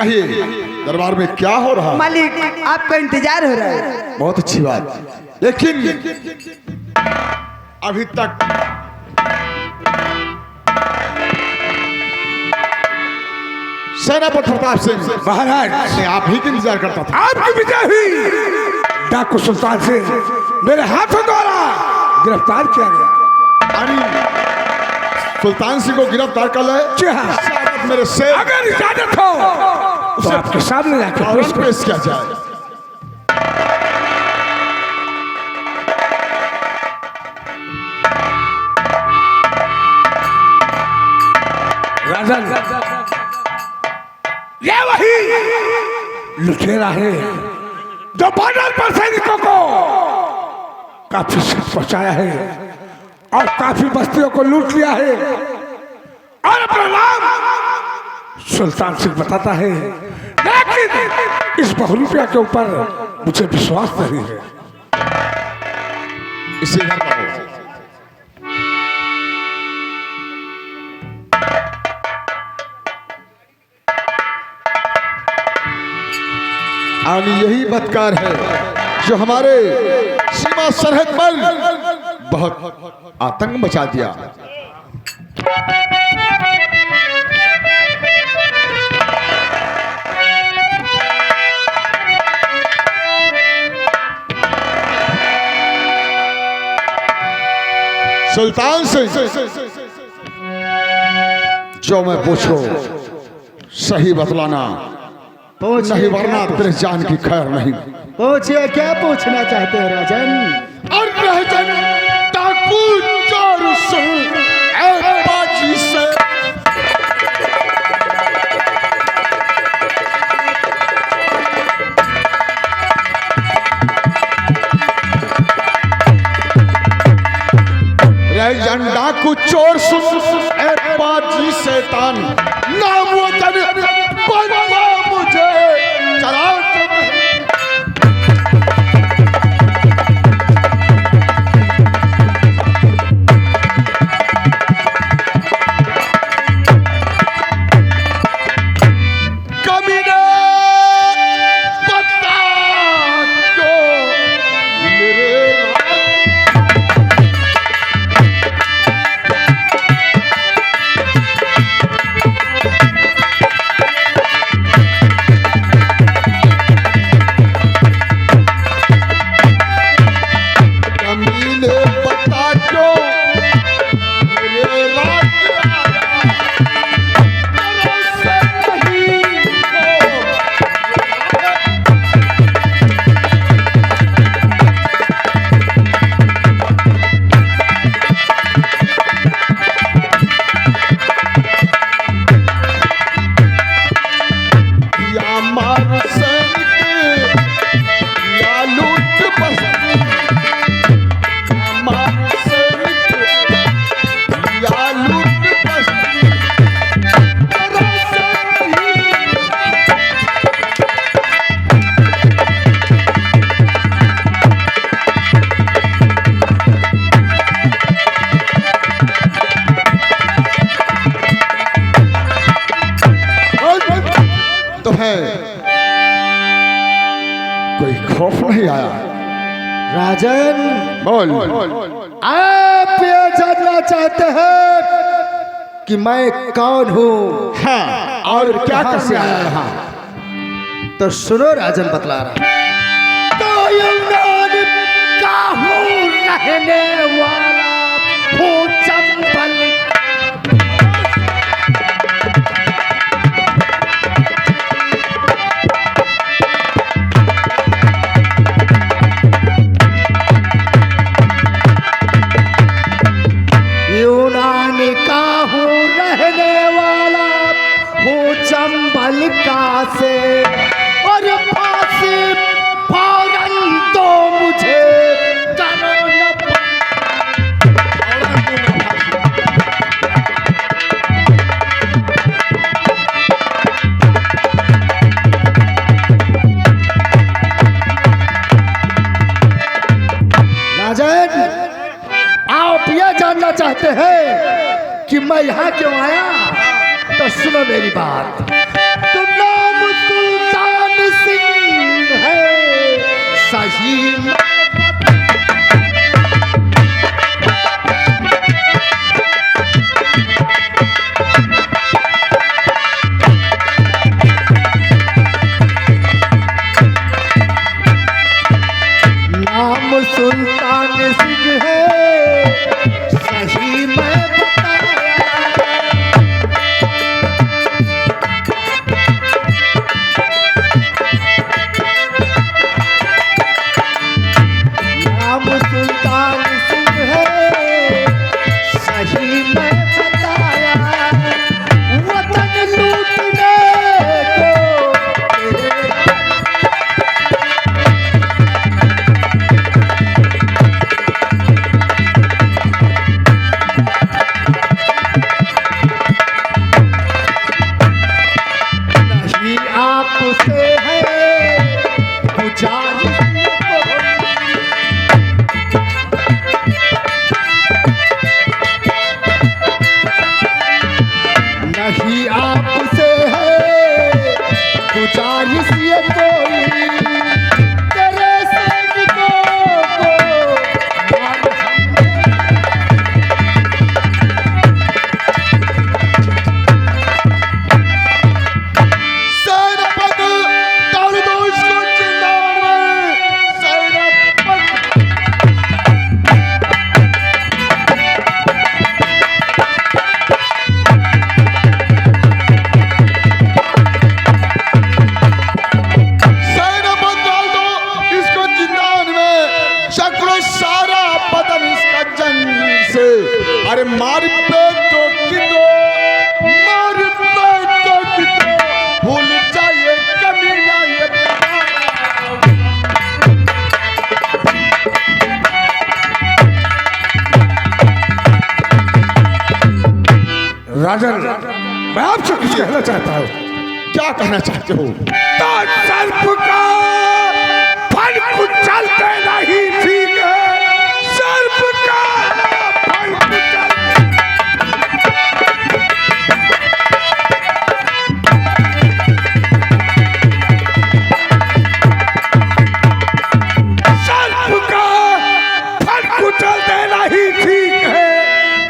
कहिए दरबार में क्या हो रहा है? मालिक आपका इंतजार हो रहा है। बहुत अच्छी बात, लेकिन अभी तक सेनापति प्रताप सिंह महाराज मैं आप ही का इंतजार करता था। आपकी विजय हुई। डाकू सुल्तान सिंह मेरे हाथों द्वारा गिरफ्तार किया गया। अरे सुल्तान सिंह को गिरफ्तार कर ले। जी हाँ, मेरे से अगर इजाजत हो तो आपके सामने जाकर पेश किया जाए। राजन, ये वही लुटेरा है जो बॉर्डर पर सैनिकों को काफी क्षत पहुंचाया है और काफी बस्तियों को लूट लिया है और अपना नाम सुल्तान सिंह बताता है। लेकिन इस बहुरूपिया के ऊपर मुझे विश्वास नहीं है। इसी घर पर और यही बदकार है जो हमारे सीमा सरहद पर बहुत आतंक मचा दिया। सुल्तान सिंह जो मैं पूछो सही बतलाना, नहीं वरना तेरे जान की खैर नहीं। पूछिए क्या पूछना चाहते हो राजन? और राजन डाकू चोर से ए बाजी से राजन डाकू चोर सुन ए बाजी शैतान नाम वतन बनवा मुझे चला। कोई खौफ नहीं आया। राजन बोल। आप ये जानना चाहते हैं कि मैं कौन हूँ? हाँ, और क्या करने आया यहाँ? तो सुनो राजन बतला रहा। तो यूनान का हूँ रहने वाला हूँ चंबल। यूनान का हूँ रहने वाला हूँ चंबल का से और फांसी फौरन तो मुझे करो न राजन, आप यह जानना चाहते हैं कि मैं यहाँ क्यों आया? तो सुनो मेरी बात। तुम ना मुझसे मार बेटों की दो, मार बेटों की दो, भूल जाए कमीना ये राजन, मैं आपसे कुछ कहना चाहता हूँ। क्या कहना चाहते हो? तो सर्प का फल कुचलते नहीं ठीक है, सर्प का फल कुचलते। सर्प का फल कुचलते नहीं ठीक है,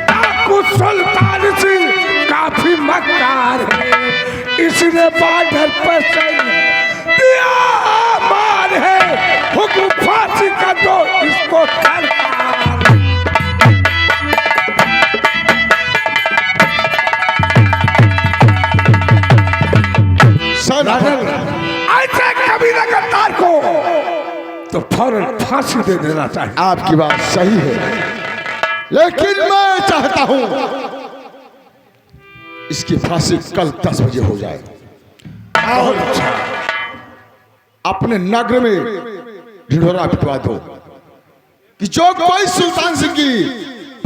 डाकू सुल्तान सिंह काफी मक्कार है, इसने बार्डर पर दिया मार है, हुक्म फांसी का दो इसको सरकार। राजन, ऐसे कभी न गद्दार को तो फौरन फांसी दे देना चाहिए। आपकी बात सही है, लेकिन मैं चाहता हूं इसकी फांसी कल 10 बजे हो जाए। बहुत अच्छा। अपने नगर में ढिढोरा पिटवा दो कि जो कोई सुल्तान सिंह की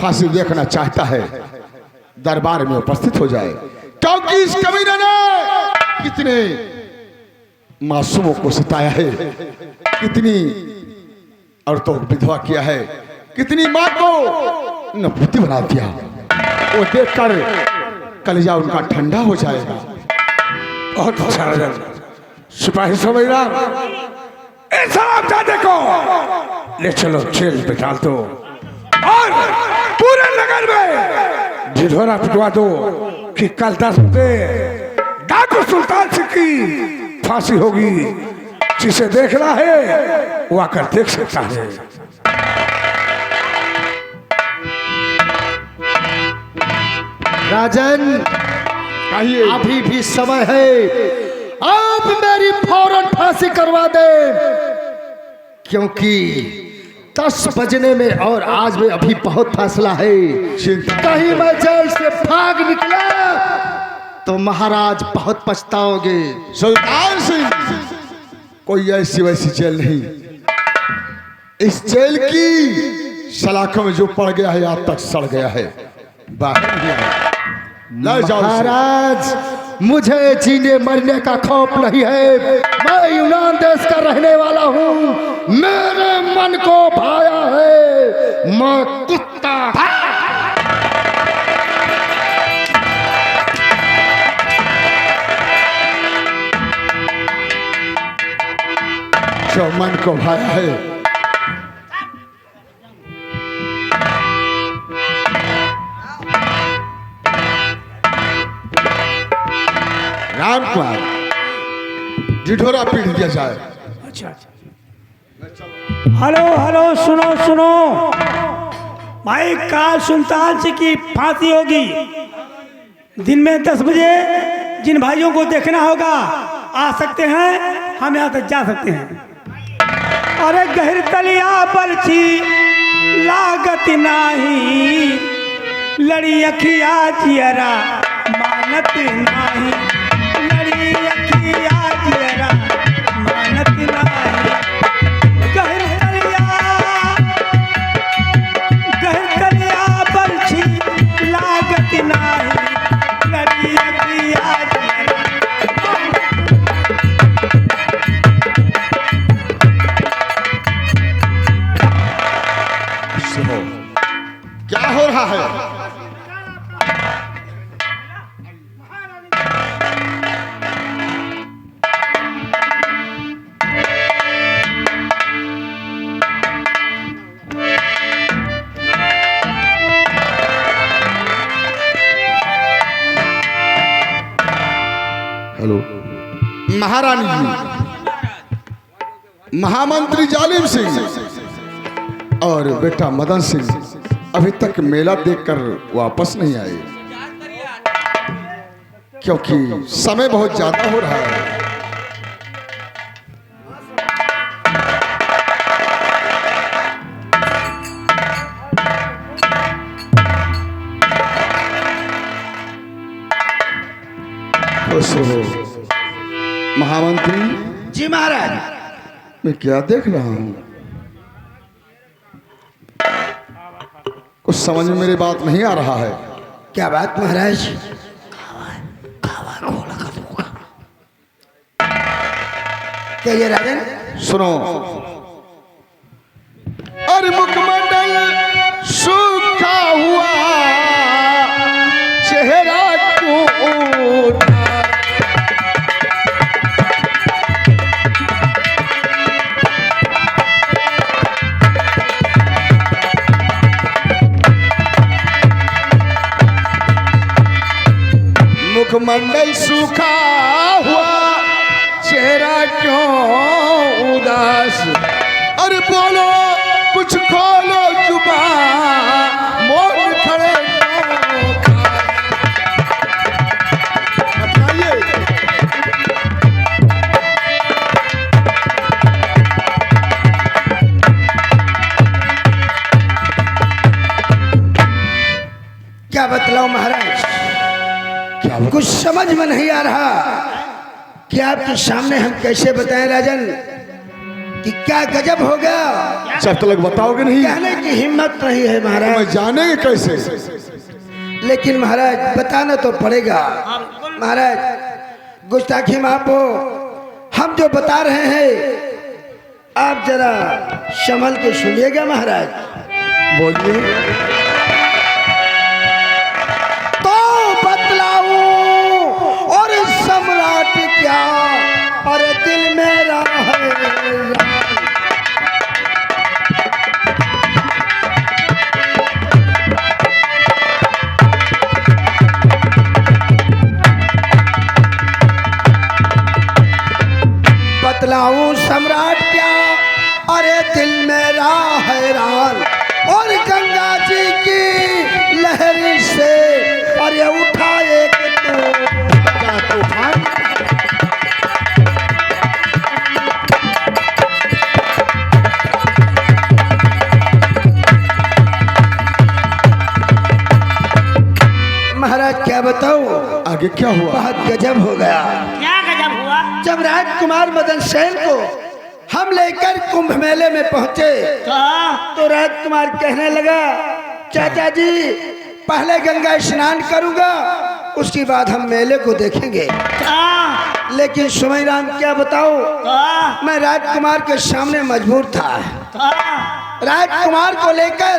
फांसी देखना चाहता है दरबार में उपस्थित हो जाए, क्योंकि इस कमीने ने कितने मासूमों को सताया है, कितनी औरतों को विधवा किया है, कितनी मां को नपुती बना दिया। वो देखकर कलेजा उनका ठंडा हो जाएगा। बहुत अच्छा राजन। सिपाही समझदार, इस शराबजादे को ले चलो जेल में डाल दो और पूरे नगर में ढिढोरा पिटवा दो कि कल 10 बजे डाकू सुल्तान सिंह की फांसी होगी। जिसे देखना है वो आकर देख सकता है। राजन, कहिए। अभी भी समय है, आप मेरी फौरन फांसी करवा दे, क्योंकि 10 बजने में और आज में अभी बहुत फासला है। कहीं मैं जेल से भाग निकला तो महाराज बहुत पछताओगे। सुल्तान सिंह, कोई ऐसी वैसी जेल नहीं, इस जेल की सलाखों में जो पड़ गया है आज तक सड़ गया है, बाहर नहीं आया। ले जाओ उसे। महाराज, मुझे जीने मरने का खौफ नहीं है, मैं यूनान देश का रहने वाला हूँ, मेरे मन को भाया है, मैं कुत्ता। जो मन को भाया है, रामकुमार ढिढोरा पीट दिया जाए। अच्छा हेलो हेलो, सुनो सुनो भाई, काल सुल्तान सिंह की फांसी होगी दिन में 10 बजे। जिन भाइयों को देखना होगा आ सकते हैं, हम यहाँ तक जा सकते हैं। अरे गहर तलिया बलछी लागत नाही, लड़ी अखिया जियरा मानत नाही, लड़ी अखिया जियरा मानत नाही। गहर तलिया बलछी लागत नाही, लड़ी अखिया जियरा। क्या हो रहा है? हेलो महारानी जी, महामंत्री जालिम सिंह और बेटा मदन सिंह अभी तक मेला देखकर वापस नहीं आए, क्योंकि समय बहुत ज्यादा हो रहा है। खुश हो। महामंत्री जी महाराज। मैं क्या देख रहा हूँ? कुछ समझ में मेरी बात नहीं आ रहा है। क्या बात महाराज? क्या ये राजन? सुनो, अरे मुखमंडल सूखा हुआ चेहरा क्यों? मुखमंडल सूखा हुआ चेहरा क्यों उदास? अरे बोलो कुछ खोलो जुबान, मोड़ खड़े क्यों खास? बताइए। क्या बतलाऊं महाराज? क्या कुछ समझ में नहीं आ रहा कि आपके सामने हम कैसे बताएं राजन कि क्या गजब हो गया। जब तक बताओगे नहीं कहने की हिम्मत नहीं है महाराज। मैं जानेंगे कैसे? लेकिन महाराज बताना तो पड़ेगा। महाराज गुस्ताखी माफ हो, हम जो बता रहे हैं आप जरा संभल के सुनिएगा महाराज। बोलिए। तो बतलाऊं और सम्राट क्या, और दिल मेरा है बतलाऊं सम्राट क्या, अरे दिल मेरा हैरान, और गंगा जी की लहर से अरे उठा एक तूफान। महाराज क्या बताऊं, आगे क्या हुआ? बहुत गजब हो गया। क्या गजब हुआ? जब राजकुमार मदन सेन को हम लेकर कुंभ मेले में पहुंचे तो राजकुमार कहने लगा, चाचा जी पहले गंगा स्नान करूंगा, उसके बाद हम मेले को देखेंगे। लेकिन सुमई राम क्या बताओ, मैं राजकुमार के सामने मजबूर था। राजकुमार को लेकर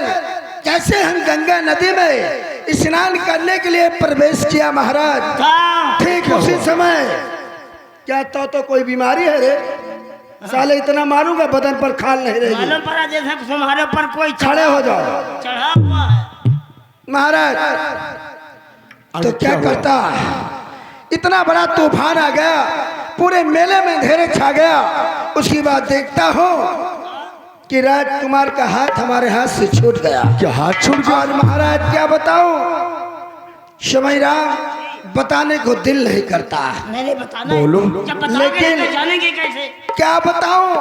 कैसे हम गंगा नदी में स्नान करने के लिए प्रवेश किया महाराज। ठीक उसी समय क्या तो कोई बीमारी है रे? साले इतना मारूंगा बदन पर खाल नहीं रहेगी। मालूम पड़ा जैसे तुम्हारे ऊपर कोई खड़े हो जाओ चढ़ा हुआ है। महाराज। तो क्या करता, इतना बड़ा तूफान आ गया, पूरे मेले में अंधेरे छा गया। उसके बाद देखता हो कि राजकुमार का हाथ हमारे हाथ से छूट गया। क्या हाथ छूट गया? और महाराज क्या बताऊं, शमैरा बताने को दिल नहीं करता। नहीं बताना। बोलो। जब बताओगे लेकिन तो जानेंगे कैसे? क्या बताऊं,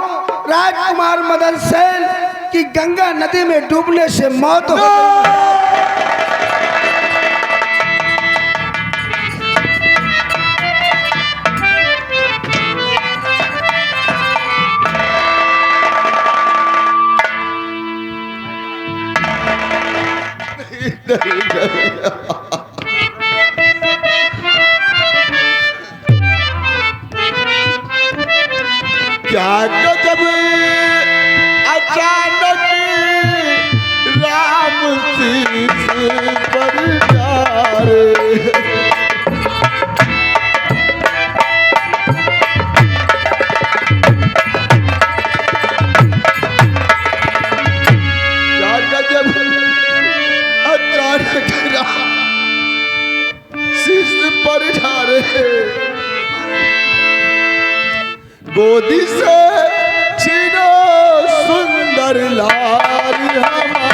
राजकुमार मदन सेन की गंगा नदी में डूबने से मौत हो गई। क्या गजब अचानक राम शीस पर जारे। क्या गजब अचानक राम शीस पर जारे। गोदी से छीनो सुंदर लाल हमारा।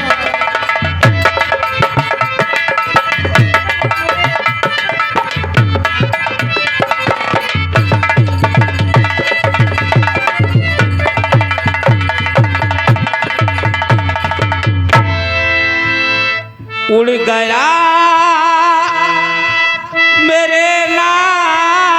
उड़ गया मेरे नाम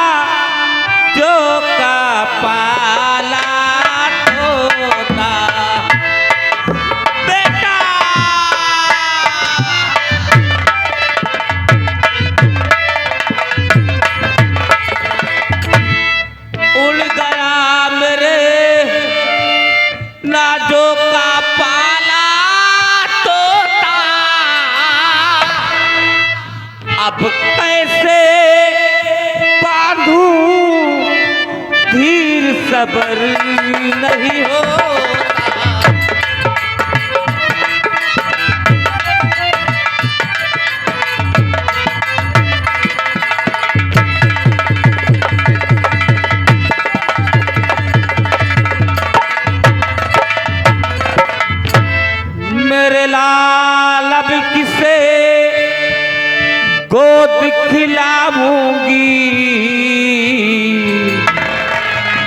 अब कैसे बांधूं धीर सबर नहीं होता। मेरे लाल अब किसे गोद खिलाऊंगी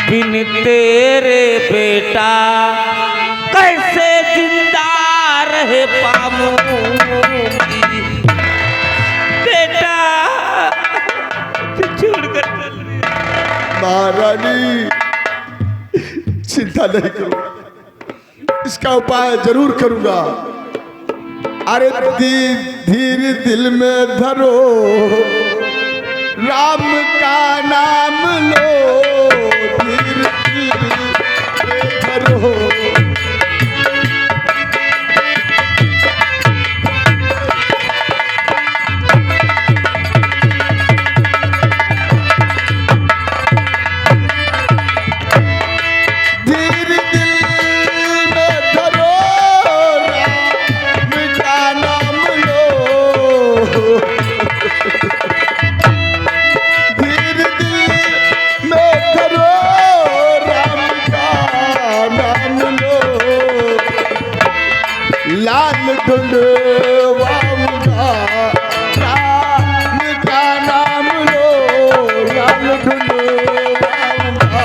बिन तेरे बेटा कैसे जिंदा रह पाऊंगी। बेटा छोड़कर चल दिया। महारानी चिंता नहीं करो, इसका उपाय जरूर करूंगा। अरे धीर दिल में धरो, राम का नाम लो, धीर दिल में धरो। लाल ढूंढवाऊंगा, राम का नाम लो, लाल ढूंढवाऊंगा।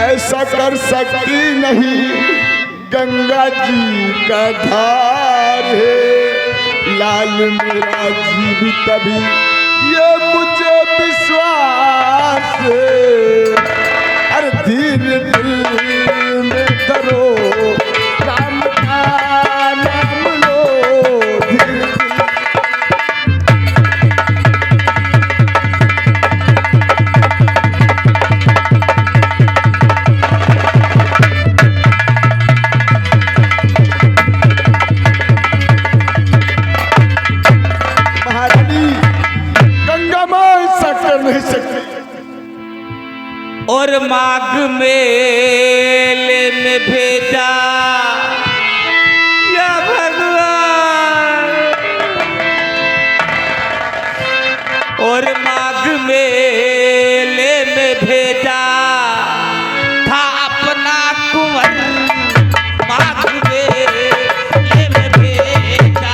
ऐसा कर सकती नहीं, गंगा जी का धार है, लाल मेरा जीव तभी ये मुझे विश्वास है। अरे धीर दिल में धरो, राम का नाम लो, धीर दिल। और माघ मेले में भेजा या भगवान, और माघ मेले में भेजा था अपना कुंवर, माघ मेले में भेजा।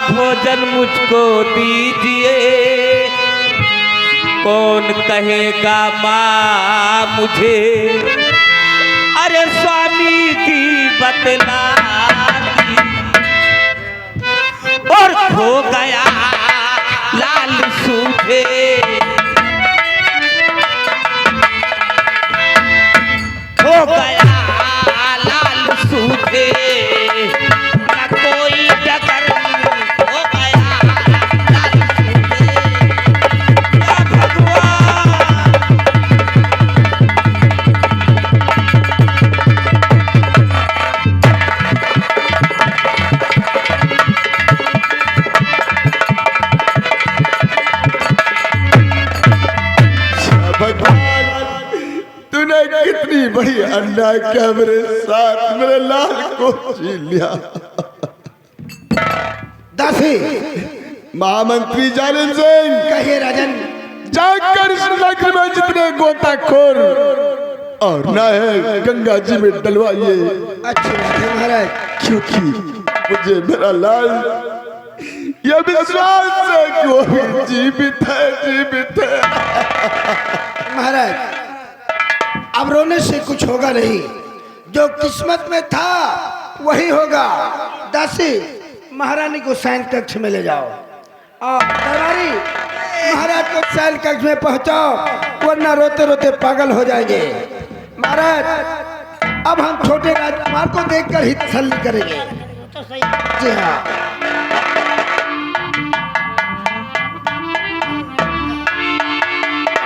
भोजन मुझको दीजिए, कौन कहेगा माँ मुझे, अरे स्वामी की बतला दी। और खो गया लाल सूझे, खो गया लाल सूझे, न कोई डगर हो गया लाल सूझे। भगवान बड़ी अन्याय क्या मेरे साथ, मेरे लाल को छीन लिया। दासी महामंत्री जालिम सिंह, कहिए राजन। जाकर इस नगर में जितने गोताखोर और ना है गंगा जी में डलवाइए, अच्छी बात है महाराज। क्योंकि मुझे मेरा लाल ये विश्वास है कि वो भी जीवित है, जीवित है। महाराज अब रोने से कुछ होगा नहीं, जो किस्मत में था वही होगा। दासी महारानी को शयन कक्ष में ले जाओ और दरबारी महाराज को शयन कक्ष में पहुंचाओ, वरना रोते रोते पागल हो जाएंगे। महाराज अब हम छोटे राजकुमार को देखकर ही तसल्ली करेंगे। तो सही। जी हाँ।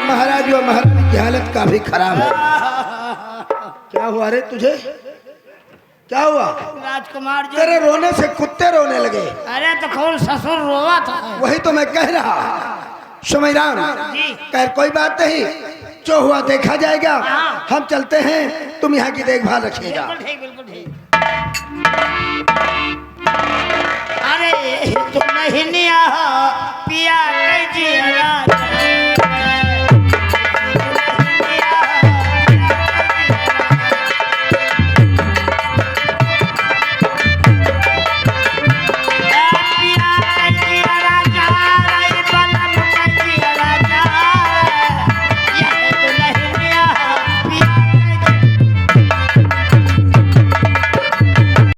महाराज व महारानी की हालत काफी खराब है। क्या हुआ रे तुझे, क्या हुआ? राजकुमार जी, तेरे रोने से कुत्ते रोने लगे। अरे तो कौन ससुर रोवा था? वही तो मैं कह रहा। सुमैराम जी। कह कोई बात नहीं, जो हुआ देखा जाएगा। हाँ। हम चलते हैं, तुम यहाँ की देखभाल रखिएगा। बिल्कुल ठीक, बिल्कुल ठीक। अरे तुम नहीं पिया